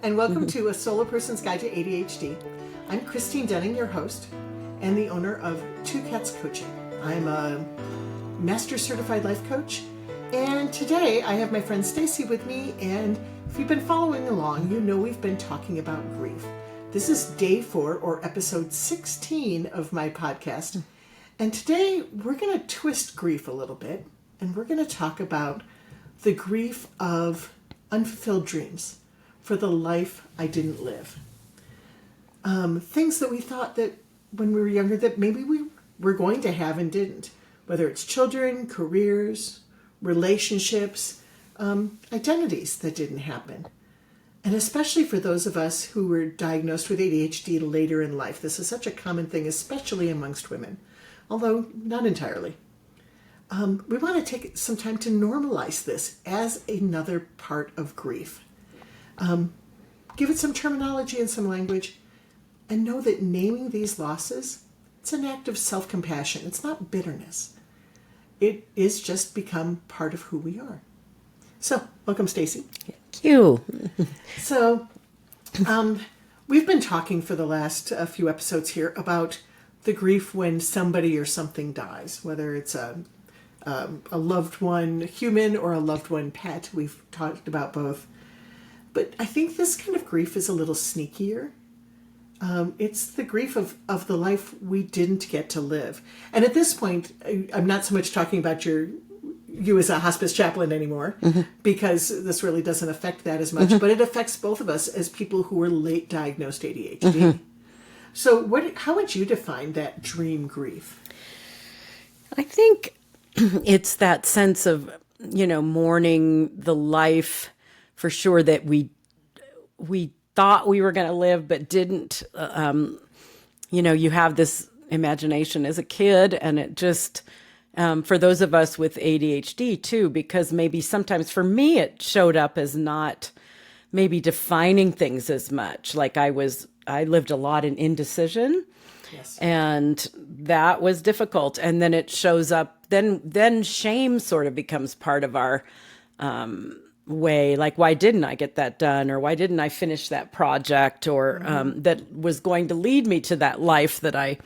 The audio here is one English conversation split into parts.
and welcome to A Solo Person's Guide to ADHD. I'm Christine Denning, your host, and the owner of Two Cats Coaching. I'm a Master Certified Life Coach, and today I have my friend Stacy with me, and if you've been following along, you know we've been talking about grief. This is day 4, or episode 16 of my podcast, and today we're going to twist grief a little bit, and we're going to talk about the grief of unfulfilled dreams for the life I didn't live. Things that we thought that when we were younger that maybe we were going to have and didn't. Whether it's children, careers, relationships, identities that didn't happen. And especially for those of us who were diagnosed with ADHD later in life. This is such a common thing, especially amongst women, although not entirely. We want to take some time to normalize this as another part of grief. Give it some terminology and some language, and know that naming these losses, it's an act of self-compassion. It's not bitterness. It is just become part of who we are. So, welcome, Stacy. Thank you. So, we've been talking for the last few episodes here about the grief when somebody or something dies, whether it's a loved one human or a loved one pet. We've talked about both. But I think this kind of grief is a little sneakier. It's the grief of the life we didn't get to live. And at this point, I'm not so much talking about you as a hospice chaplain anymore, because this really doesn't affect that as much, but it affects both of us as people who are late diagnosed ADHD. So how would you define that dream grief? I think it's that sense of, mourning the life for sure that we thought we were going to live, but didn't. You have this imagination as a kid, and it just, for those of us with ADHD too, because maybe sometimes for me, it showed up as not maybe defining things as much. Like I lived a lot in indecision. Yes. And that was difficult. And then it shows up, then shame sort of becomes part of our, way, like, why didn't I get that done, or why didn't I finish that project, or that was going to lead me to that life that I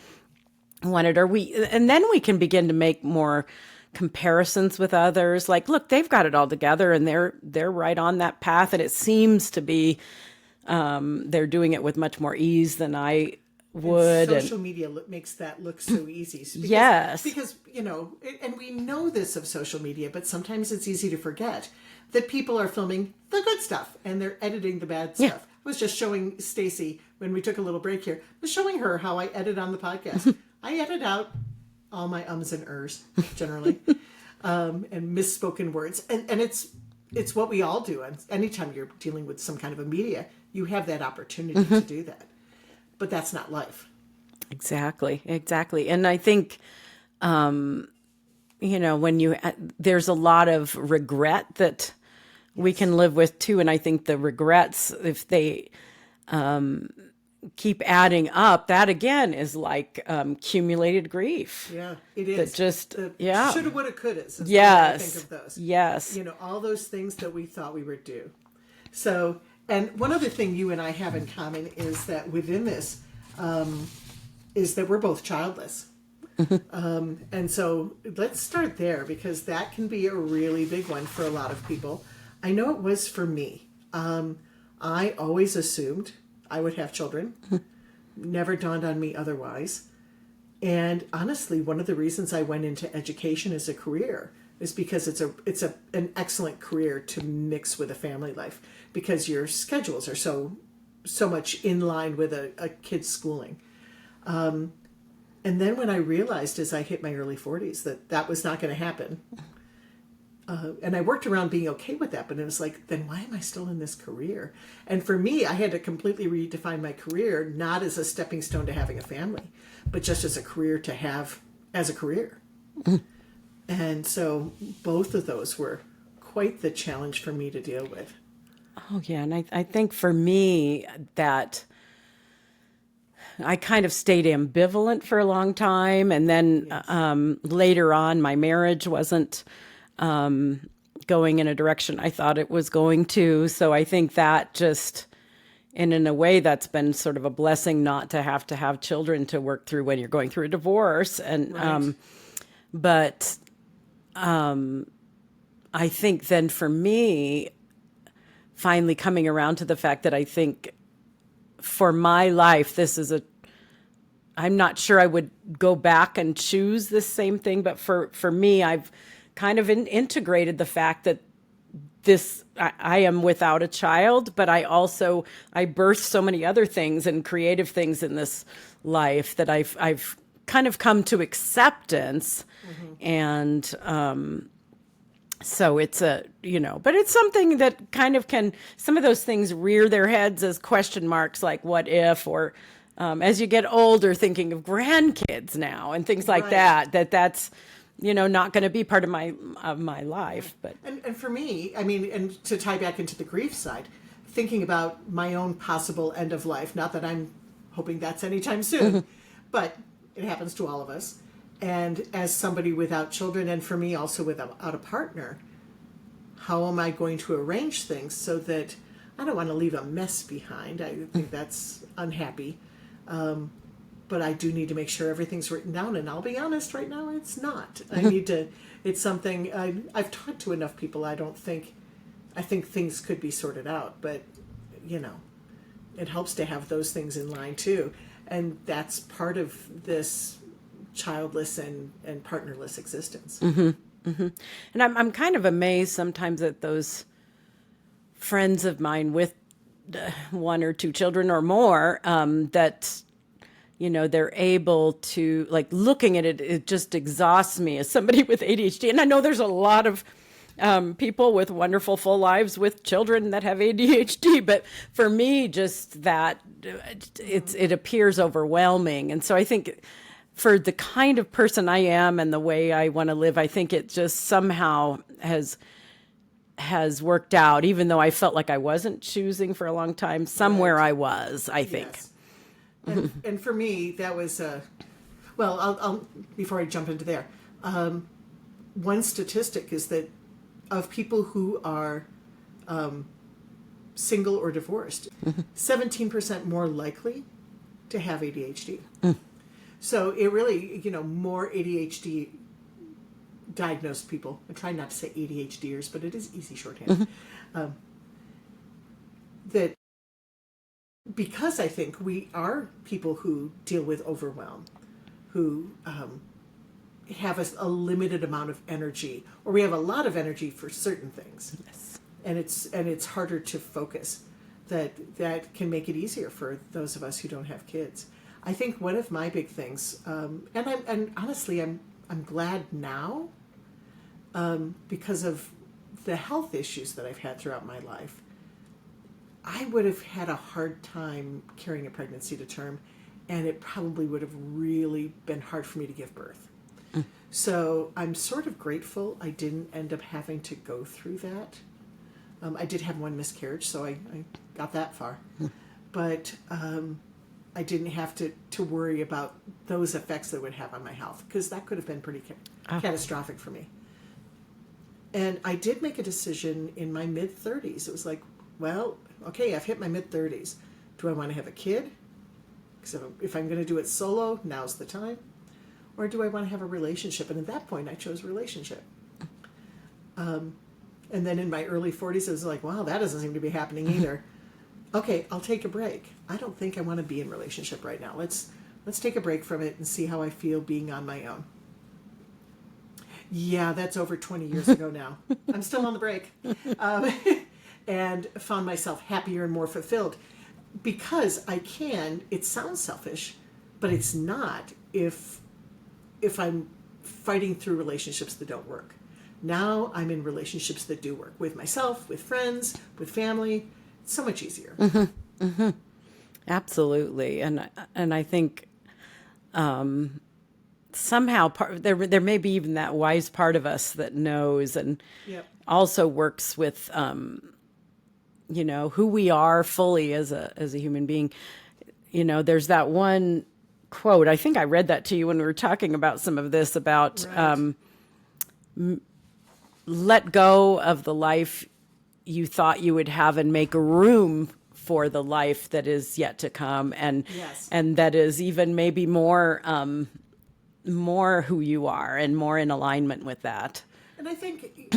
wanted, and then we can begin to make more comparisons with others, like, look, they've got it all together and they're right on that path, and it seems to be they're doing it with much more ease than I would. And social media makes that look so easy. Because, yes. Because, and we know this of social media, but sometimes it's easy to forget that people are filming the good stuff and they're editing the bad stuff. I was just showing Stacy, when we took a little break here, I was showing her how I edit on the podcast. I edit out all my ums and ers, generally, and misspoken words. And it's what we all do. And anytime you're dealing with some kind of a media, you have that opportunity to do that. But that's not life. Exactly. And I think, there's a lot of regret that we can live with too. And I think the regrets, if they keep adding up, that again is like accumulated grief. Yeah, it is. That just, shoulda, woulda, coulda. Yes. I think of those. Yes. All those things that we thought we were due. So, and one other thing you and I have in common is that within this, is that we're both childless. And so let's start there, because that can be a really big one for a lot of people. I know it was for me. I always assumed I would have children. Never dawned on me otherwise. And honestly, one of the reasons I went into education as a career is because it's an excellent career to mix with a family life, because your schedules are so much in line with a kid's schooling. And then when I realized as I hit my early 40s that was not going to happen, and I worked around being okay with that, but it was like, then why am I still in this career? And for me, I had to completely redefine my career, not as a stepping stone to having a family, but just as a career to have as a career. And so both of those were quite the challenge for me to deal with. Oh, yeah. And I think for me that I kind of stayed ambivalent for a long time. And then later on, my marriage wasn't going in a direction I thought it was going to. So I think that just And in a way, that's been sort of a blessing not to have children to work through when you're going through a divorce. And Right. but I think then for me, finally coming around to the fact that I think for my life, I'm not sure I would go back and choose the same thing, but for me, I've kind of integrated the fact that I am without a child, but I birthed so many other things and creative things in this life that I've kind of come to acceptance. And so it's but it's something that kind of some of those things rear their heads as question marks, like what if, or as you get older, thinking of grandkids now and things like Right. that's not going to be part of my life. But And for me, I mean, and to tie back into the grief side, thinking about my own possible end of life, not that I'm hoping that's anytime soon, but it happens to all of us. And as somebody without children, and for me also without a partner, how am I going to arrange things so that I don't want to leave a mess behind? I think that's unhappy. But I do need to make sure everything's written down. And I'll be honest, right now it's not. I need to. It's something I've talked to enough people. I think things could be sorted out, but it helps to have those things in line too, and that's part of this childless and partnerless existence. and I'm kind of amazed sometimes at those friends of mine with one or two children or more that they're able to, like, looking at it, it just exhausts me as somebody with ADHD. And I know there's a lot of people with wonderful full lives with children that have ADHD, but for me, just that it appears overwhelming. And so I think for the kind of person I am and the way I want to live, I think it just somehow has worked out, even though I felt like I wasn't choosing for a long time. Somewhere Right. I was, I think. Yes. And for me, that was well. I'll before I jump into there. One statistic is that of people who are single or divorced, 17% more likely to have ADHD. So it really, more ADHD diagnosed people. I try not to say ADHDers, but it is easy shorthand. That because I think we are people who deal with overwhelm, who have a limited amount of energy, or we have a lot of energy for certain things, Yes. and it's harder to focus. That can make it easier for those of us who don't have kids. I think one of my big things, and honestly, I'm glad now because of the health issues that I've had throughout my life. I would have had a hard time carrying a pregnancy to term, and it probably would have really been hard for me to give birth. So I'm sort of grateful I didn't end up having to go through that. I did have one miscarriage, so I got that far. But I didn't have to worry about those effects that it would have on my health, because that could have been pretty catastrophic for me. And I did make a decision in my mid-30s. It was like, well, okay, I've hit my mid-30s. Do I want to have a kid? Because if I'm going to do it solo, now's the time. Or do I want to have a relationship? And at that point, I chose relationship. And then in my early 40s, it was like, wow, that doesn't seem to be happening either. Okay, I'll take a break. I don't think I want to be in a relationship right now. Let's take a break from it and see how I feel being on my own. Yeah, that's over 20 years ago now. I'm still on the break. And found myself happier and more fulfilled. Because I can, it sounds selfish, but it's not if I'm fighting through relationships that don't work. Now I'm in relationships that do work, with myself, with friends, with family. It's so much easier. Absolutely. And I think somehow there may be even that wise part of us that knows and Yep. also works with who we are fully as a human being. There's that one quote. I think I read that to you when we were talking about some of this, about Right. let go of the life you thought you would have and make room for the life that is yet to come, and Yes. and that is even maybe more who you are and more in alignment with that. And I think,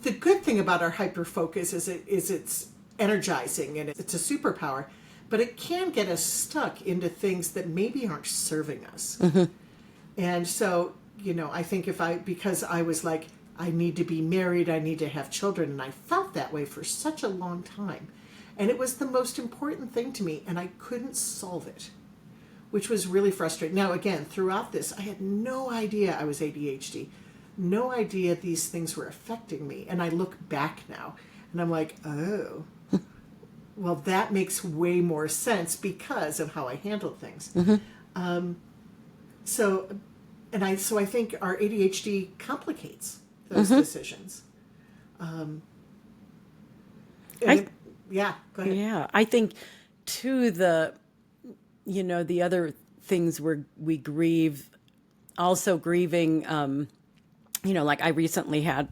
the good thing about our hyper focus is it's energizing and it's a superpower, but it can get us stuck into things that maybe aren't serving us. And so, I think because I was like, I need to be married, I need to have children, and I felt that way for such a long time. And it was the most important thing to me, and I couldn't solve it, which was really frustrating. Now, again, throughout this, I had no idea I was ADHD, no idea these things were affecting me. And I look back now, and I'm like, oh, well, that makes way more sense because of how I handled things. So I think our ADHD complicates those decisions. Yeah, go ahead. Yeah, I think too the other things we grieve, also grieving. Like I recently had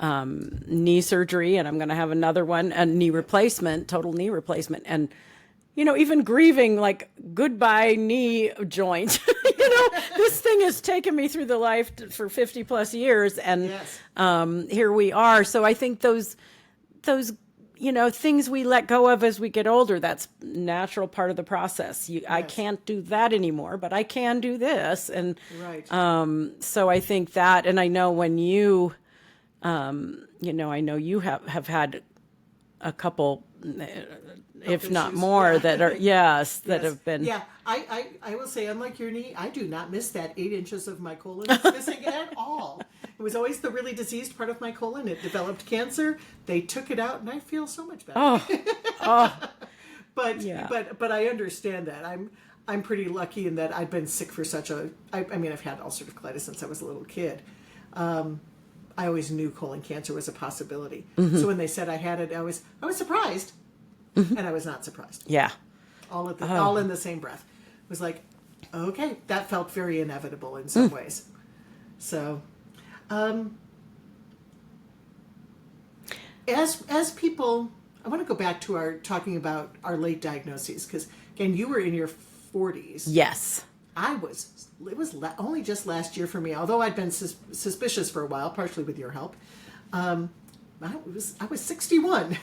knee surgery, and I'm going to have another one, a knee replacement, total knee replacement, and even grieving like goodbye knee joint. This thing has taken me through the life for 50 plus years, and Yes. Here we are. So I think those things we let go of as we get older, that's natural part of the process. I can't do that anymore, but I can do this. And Right. so I think that, and I know when you, I know you have had a couple, if not issues. more, Yeah. that are, that Yes. have been. Yeah, I will say, unlike your knee, I do not miss that 8 inches of my colon. It's missing at all. It was always the really diseased part of my colon. It developed cancer. They took it out, and I feel so much better. But Yeah. but I understand that. I'm pretty lucky in that I've been sick for I've had ulcerative colitis since I was a little kid. I always knew colon cancer was a possibility. So when they said I had it, I was surprised, and I was not surprised. Yeah. All in the same breath. It was like, okay, that felt very inevitable in some ways. So, as people, I want to go back to our talking about our late diagnoses, because again, you were in your 40s. Yes. It was only just last year for me, although I'd been suspicious for a while, partially with your help. I was 61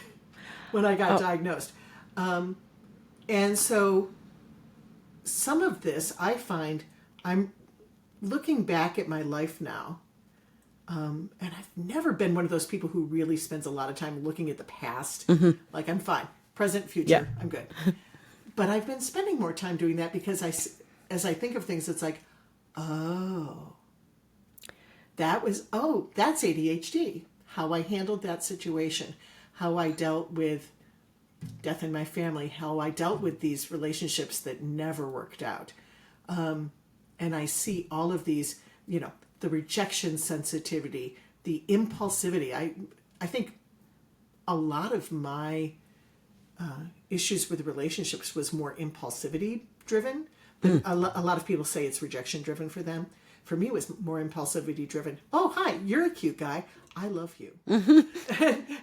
when I got diagnosed. And so some of this, I find, I'm looking back at my life now, and I've never been one of those people who really spends a lot of time looking at the past. Like, I'm fine. Present, future, Yeah. I'm good. But I've been spending more time doing that because as I think of things, it's like, that's ADHD. How I handled that situation, how I dealt with death in my family, how I dealt with these relationships that never worked out. And I see all of these, the rejection sensitivity, the impulsivity. I think a lot of my issues with relationships was more impulsivity driven. But a lot of people say it's rejection driven for them. For me, it was more impulsivity driven. Oh, hi, you're a cute guy. I love you. And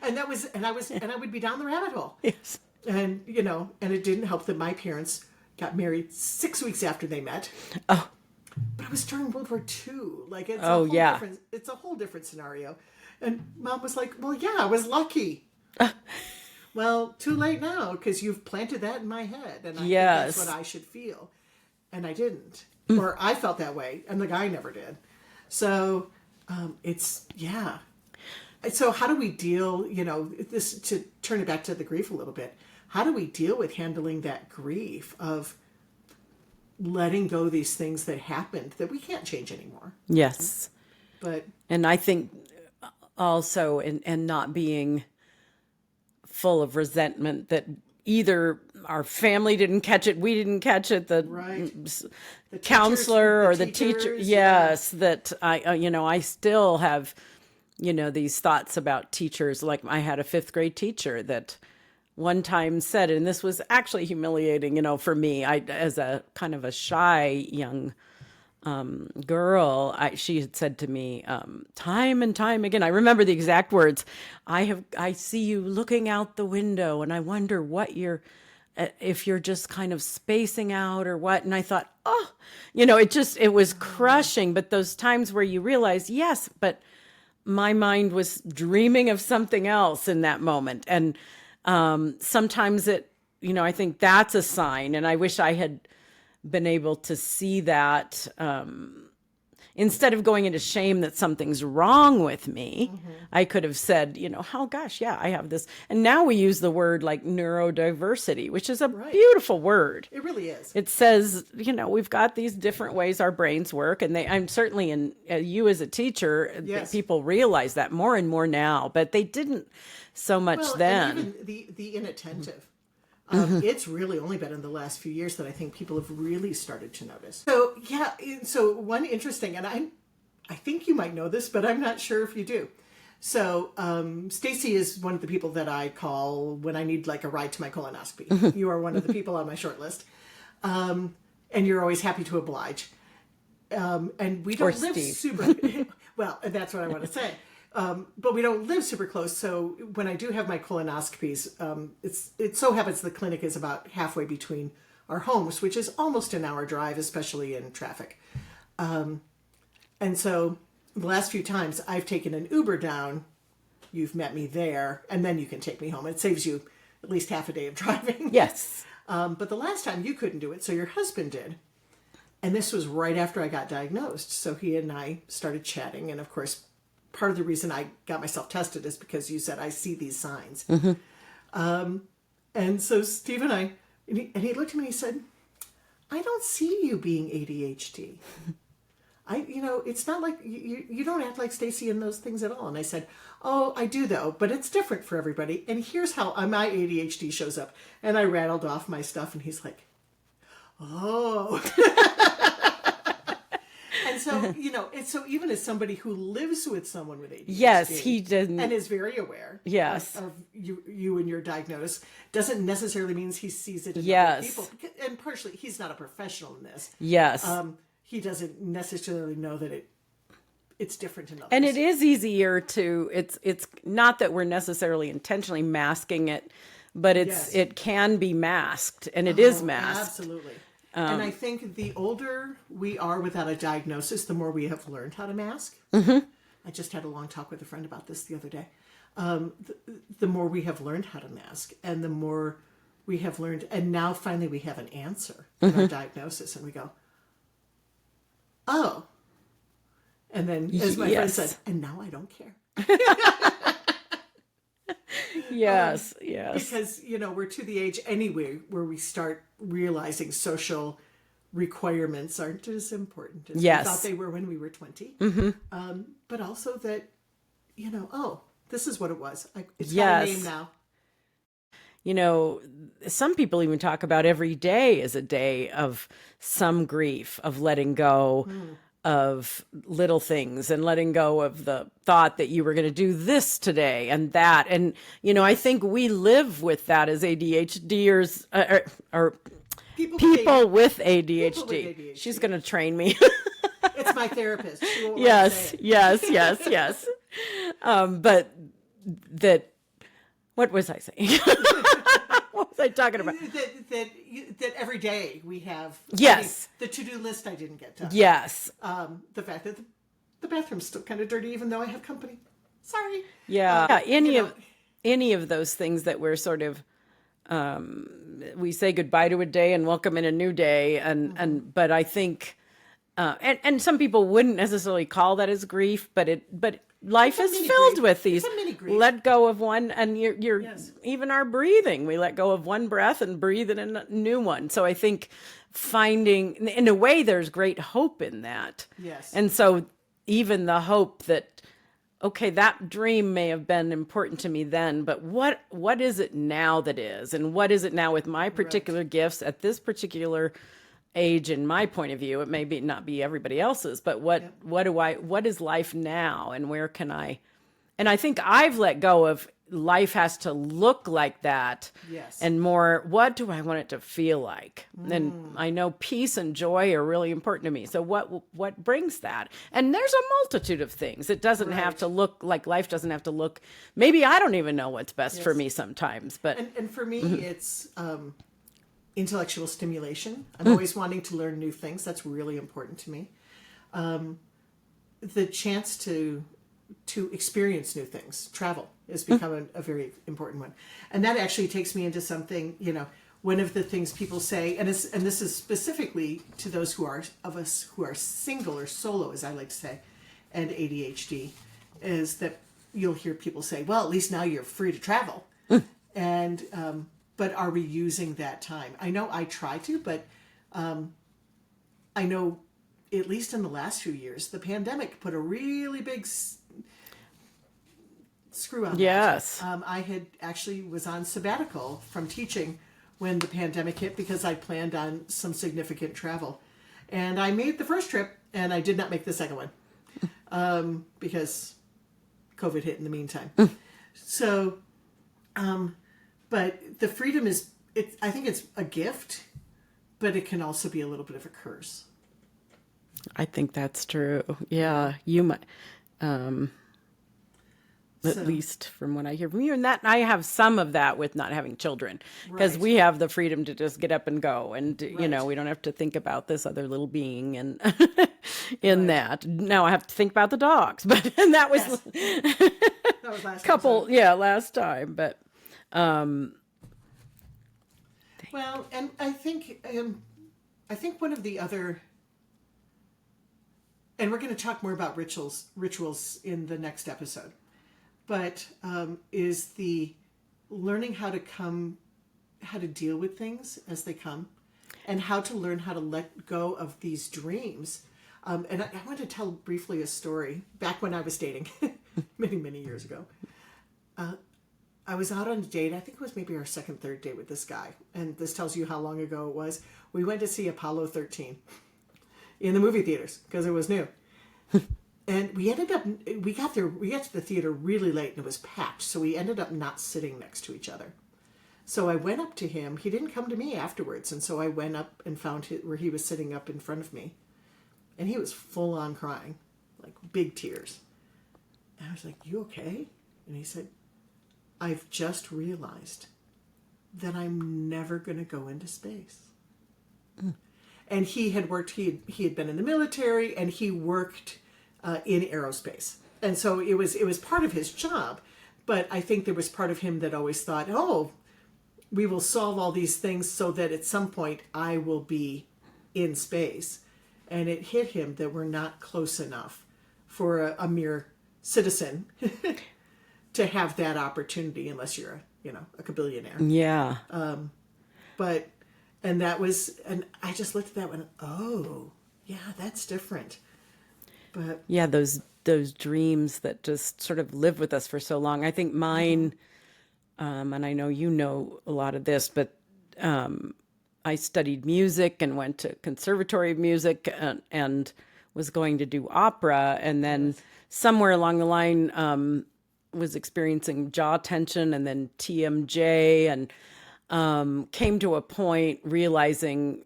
I would be down the rabbit hole. Yes. And, and it didn't help that my parents got married 6 weeks after they met. Oh. But it was during World War II. Like, it's it's a whole different scenario. And Mom was like, well, yeah, I was lucky. Well, too late now, because you've planted that in my head. And I think that's what I should feel. And I didn't. Or I felt that way, and the guy never did. So So how do we deal, this, to turn it back to the grief a little bit, how do we deal with handling that grief of letting go these things that happened that we can't change anymore? Yes. And I think also, and not being full of resentment that either our family didn't catch it, we didn't catch it, the counselor or the teacher. Yes. That I still have, these thoughts about teachers. Like, I had a 5th grade teacher that one time said, and this was actually humiliating, for me, as a kind of a shy young girl, she had said to me, time and time again, I remember the exact words, I see you looking out the window and I wonder what if you're just kind of spacing out or what. And I thought, oh, it was crushing. But those times where you realize, yes, but my mind was dreaming of something else in that moment. And sometimes I think that's a sign. And I wish I had been able to see that instead of going into shame that something's wrong with me. I could have said, oh gosh, yeah, I have this. And now we use the word like neurodiversity, which is a beautiful word. It really is. It says, we've got these different ways our brains work. And I'm certainly you as a teacher, Yes. people realize that more and more now, but they didn't so much then. And even the inattentive. It's really only been in the last few years that I think people have really started to notice. So yeah, so one interesting, and I think you might know this, but I'm not sure if you do. So Stacy is one of the people that I call when I need like a ride to my colonoscopy. You are one of the people on my short list, and you're always happy to oblige. And we don't live Steve. super well. That's what I want to say. But we don't live super close. So when I do have my colonoscopies, it so happens the clinic is about halfway between our homes, which is almost an hour drive, especially in traffic. And so the last few times I've taken an Uber down, you've met me there, and then you can take me home. It saves you at least half a day of driving. Yes. But the last time you couldn't do it, so your husband did. And this was right after I got diagnosed. So he and I started chatting. And of course, part of the reason I got myself tested is because you said, I see these signs. And so Steve and he looked at me and he said, I don't see you being ADHD. It's not like, you don't act like Stacy in those things at all. And I said, oh, I do though, but it's different for everybody. And here's how my ADHD shows up. And I rattled off my stuff and he's like, oh. And so, and so even as somebody who lives with someone with ADHD. Yes, he didn't. And is very aware Yes. of you and your diagnosis, doesn't necessarily means he sees it in Yes. other people. And partially, he's not a professional in this. Yes. He doesn't necessarily know that it's different in others. And it is easier it's not that we're necessarily intentionally masking it, but it can be masked, and it is masked. Absolutely. And I think the older we are without a diagnosis, the more we have learned how to mask. I just had a long talk with a friend about this the other day. The more we have learned how to mask, and the more we have learned, and now finally we have an answer in our diagnosis, and we go, oh. And then, as my friend said, and now I don't care. Yes. Because, we're to the age anyway where we start realizing social requirements aren't as important as we thought they were when we were 20. But also that, oh, this is what it was. It's got a name now. Some people even talk about every day as a day of some grief, of letting go of little things and letting go of the thought that you were going to do this today and that. And, I think we live with that as ADHDers or people with ADHD. She's going to train me. It's my therapist. She won't yes. But what was I saying? What was I talking about? That every day we have. Yes. The to-do list I didn't get done. Yes. The fact that the bathroom's still kind of dirty, even though I have company. Sorry. Yeah. Any of those things that we're sort of, we say goodbye to a day and welcome in a new day. But I think, and some people wouldn't necessarily call that as grief, but life is filled with these. Let go of one, and you're even our breathing. We let go of one breath and breathe in a new one. So I think finding, in a way, there's great hope in that. Yes. And so even the hope that, okay, that dream may have been important to me then, but what is it now that is? And what is it now with my particular gifts at this particular age, in my point of view? It may not be everybody else's, but what is life now, and where can I? And I think I've let go of life has to look like that. Yes. And more, what do I want it to feel like? And I know peace and joy are really important to me. So what brings that? And there's a multitude of things. It doesn't have to look like, life doesn't have to look, maybe I don't even know what's best for me sometimes, but and for me, it's intellectual stimulation. I'm always wanting to learn new things. That's really important to me. The chance to experience new things, travel, has become a very important one. And that actually takes me into something, one of the things people say, and this is specifically to those of us who are single or solo, as I like to say, and ADHD, is that you'll hear people say, well, at least now you're free to travel. And, but are we using that time? I know I try to, but I know at least in the last few years, the pandemic put a really big screw on yes. that. I had actually was on sabbatical from teaching when the pandemic hit because I planned on some significant travel. And I made the first trip and I did not make the second one because COVID hit in the meantime. So, but the freedom I think it's a gift, but it can also be a little bit of a curse. I think that's true. Yeah, you might, at least from what I hear from you. And that I have some of that with not having children, because we have the freedom to just get up and go. And, we don't have to think about this other little being and in that. Now I have to think about the dogs, but and that was, that was last last time. But, well, and I think one of the other, and we're going to talk more about rituals in the next episode, but is the learning how to deal with things as they come, and how to learn how to let go of these dreams. And I want to tell briefly a story. Back when I was dating, many, many years ago, I was out on a date. I think it was maybe our second, third date with this guy. And this tells you how long ago it was. We went to see Apollo 13 in the movie theaters because it was new. And we got to the theater really late and it was packed. So we ended up not sitting next to each other. So I went up to him. He didn't come to me afterwards. And so I went up and found where he was sitting up in front of me. And he was full on crying, like big tears. And I was like, "You okay?" And he said, "I've just realized that I'm never going to go into space." And he had been in the military and he worked in aerospace. And so it was part of his job. But I think there was part of him that always thought, oh, we will solve all these things so that at some point I will be in space. And it hit him that we're not close enough for a mere citizen to have that opportunity unless you're a billionaire. Yeah. And I just looked at that one. Oh, yeah, that's different. But yeah, those dreams that just sort of live with us for so long. I think mine, and I know you know a lot of this, but I studied music and went to conservatory of music and was going to do opera, and then somewhere along the line was experiencing jaw tension and then TMJ, and came to a point realizing,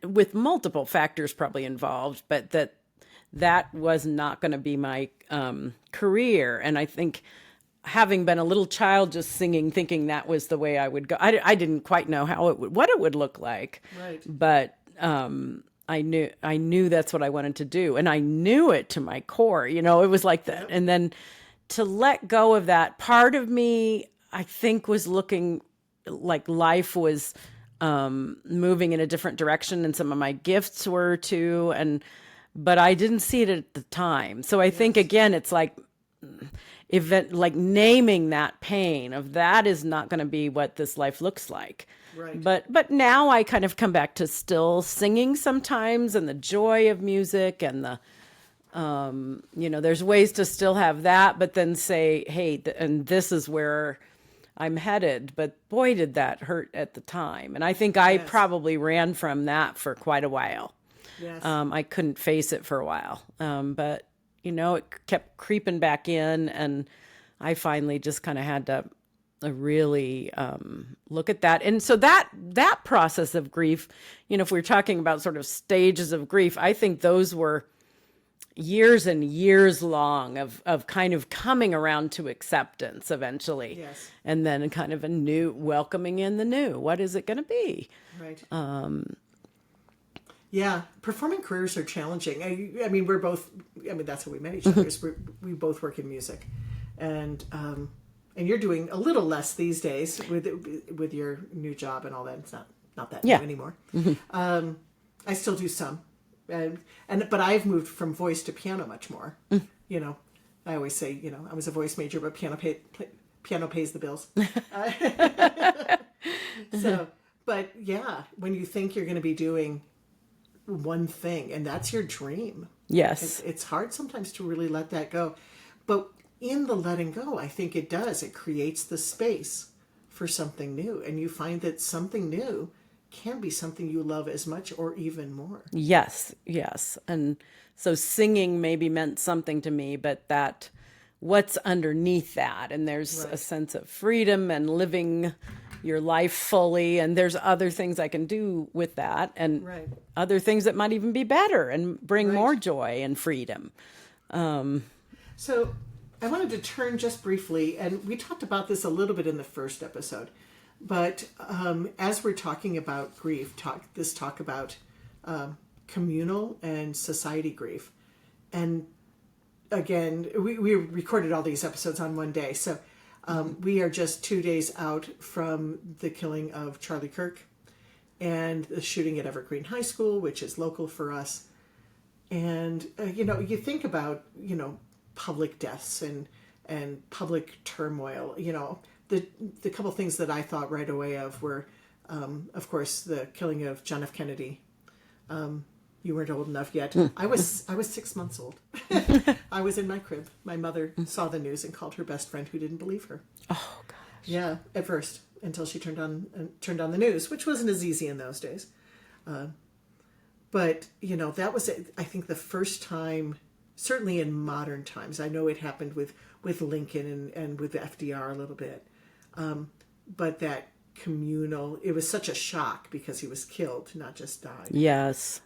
with multiple factors probably involved, but that was not going to be my career. And I think, having been a little child just singing, thinking that was the way I would go, I didn't quite know what it would look like. Right. But I knew that's what I wanted to do, and I knew it to my core. It was like that. Yep. And then to let go of that part of me, I think, was looking like life was moving in a different direction, and some of my gifts were too. But I didn't see it at the time. So I think, again, it's like naming that pain of that is not going to be what this life looks like. Right. But now I kind of come back to still singing sometimes, and the joy of music, and the there's ways to still have that, but then say, hey, and this is where I'm headed. But boy, did that hurt at the time. And I think I probably ran from that for quite a while. Yes. I couldn't face it for a while. But, it kept creeping back in, and I finally just kind of had to really look at that. And so that process of grief, if we're talking about sort of stages of grief, I think those were years and years long of kind of coming around to acceptance eventually. Yes. And then kind of a new welcoming in the new. What is it going to be? Right. Yeah, performing careers are challenging. I mean, we're both. I mean, that's how we met each other. Is we both work in music, and you're doing a little less these days with your new job and all that. It's not that new anymore. I still do some, but I've moved from voice to piano much more. I always say, I was a voice major, but piano pays the bills. So, but yeah, when you think you're going to be doing one thing and that's your dream, yes, it's hard sometimes to really let that go. But in the letting go, I think it creates the space for something new, and you find that something new can be something you love as much or even more. Yes. And so singing maybe meant something to me, but that what's underneath that, and there's a sense of freedom and living your life fully, and there's other things I can do with that, and other things that might even be better and bring more joy and freedom. So I wanted to turn just briefly, and we talked about this a little bit in the first episode, but as we're talking about grief, talk about communal and society grief. And again, we recorded all these episodes on one day, so we are just 2 days out from the killing of Charlie Kirk and the shooting at Evergreen High School, which is local for us. And, you think about, public deaths and public turmoil. The couple things that I thought right away of were, of course, the killing of John F. Kennedy. You weren't old enough yet. I was 6 months old. I was in my crib. My mother saw the news and called her best friend, who didn't believe her. Oh gosh. Yeah, at first, until she turned on the news, which wasn't as easy in those days. But that was, I think, the first time, certainly in modern times. I know it happened with Lincoln and with FDR a little bit, but that communal, it was such a shock because he was killed, not just died. Yes.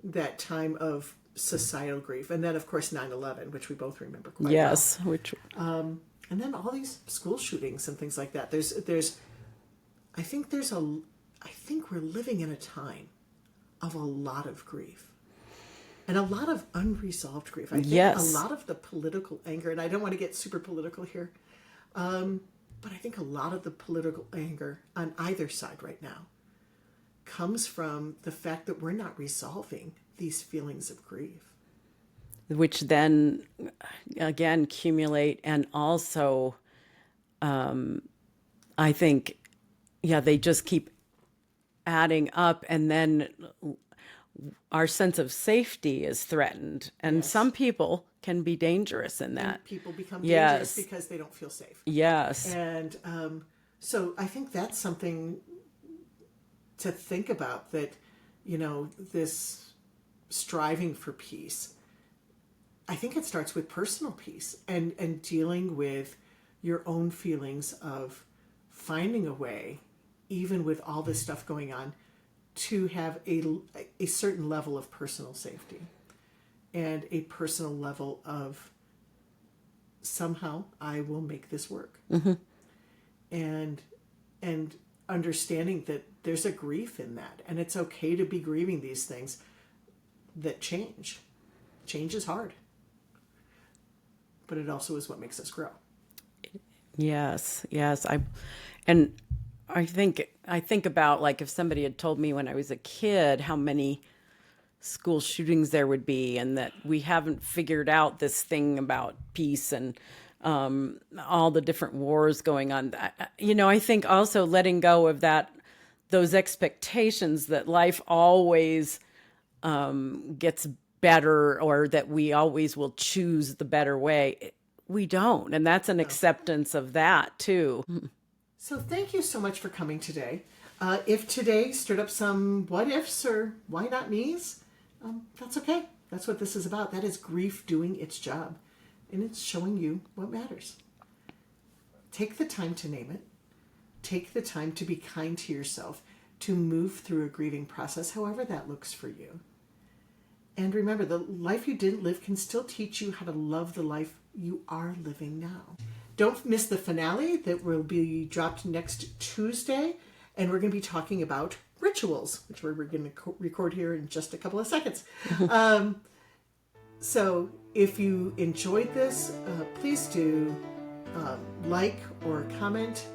That time of societal grief, and then of course 9/11, which we both remember quite well. Which and then all these school shootings and things like that. I think we're living in a time of a lot of grief and a lot of unresolved grief. I think a lot of the political anger, and I don't want to get super political here, but I think a lot of the political anger on either side right now comes from the fact that we're not resolving these feelings of grief. Which then, again, accumulate, and also, I think, they just keep adding up, and then our sense of safety is threatened. And some people can be dangerous in that. And people become dangerous because they don't feel safe. Yes. And so I think that's something to think about, that, this striving for peace, I think it starts with personal peace and dealing with your own feelings of finding a way, even with all this stuff going on, to have a certain level of personal safety and a personal level of somehow I will make this work. Mm-hmm. And understanding that there's a grief in that, and it's okay to be grieving these things that change. Change is hard, but it also is what makes us grow. Yes. I think about, like, if somebody had told me when I was a kid how many school shootings there would be, and that we haven't figured out this thing about peace and all the different wars going on. I think also letting go of those expectations that life always gets better, or that we always will choose the better way. We don't. And that's an acceptance of that too. So thank you so much for coming today. If today stirred up some what ifs or why not me's, that's okay. That's what this is about. That is grief doing its job. And it's showing you what matters. take the time to name it. Take the time to be kind to yourself, to move through a grieving process, however that looks for you. And remember, the life you didn't live can still teach you how to love the life you are living now. Don't miss the finale that will be dropped next Tuesday. And we're going to be talking about rituals, which we're going to record here in just a couple of seconds. So if you enjoyed this, please do like or comment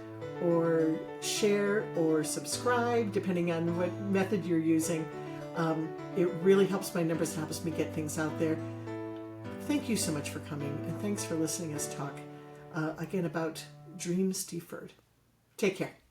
or share or subscribe, depending on what method you're using. It really helps my numbers and helps me get things out there. Thank you so much for coming, and thanks for listening us talk again about dreams deferred. Take care.